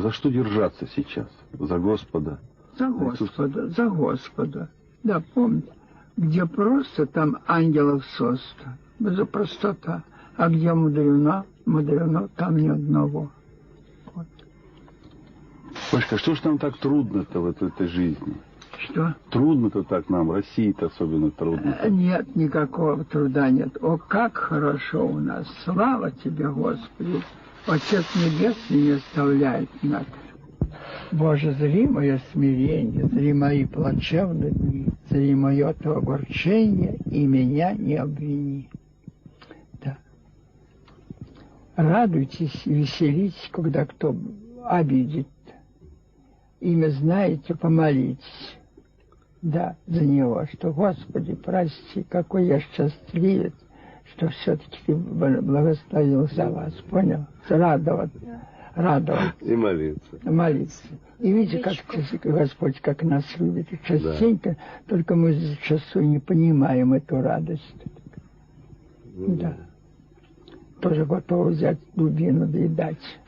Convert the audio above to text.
За что держаться сейчас? За Господа? За Господа, за Господа. Да, помните, где просто, там ангелов состав. За простота. А где мудрено, там ни одного. Вот. Пашка, что ж нам так трудно-то в этой жизни? Что? Трудно-то так нам, России-то особенно трудно. Нет, никакого труда нет. О, как хорошо у нас. Слава тебе, Господи. Отец Небесный не оставляет нас. Боже, зри мое смирение, зри мои плачевные дни, зри мое то огорчение, и меня не обвини. Да. Радуйтесь и веселитесь, когда кто обидит. Имя знаете, помолитесь. Да, за него, что, Господи, прости, какой я счастливец, что все-таки ты благословил за вас, понял? Радоваться. И молиться. Молиться. И видите, как Господь, как нас любит. Частенько, да. Только мы зачастую не понимаем эту радость. Да. Тоже готовы взять дубину да и дать.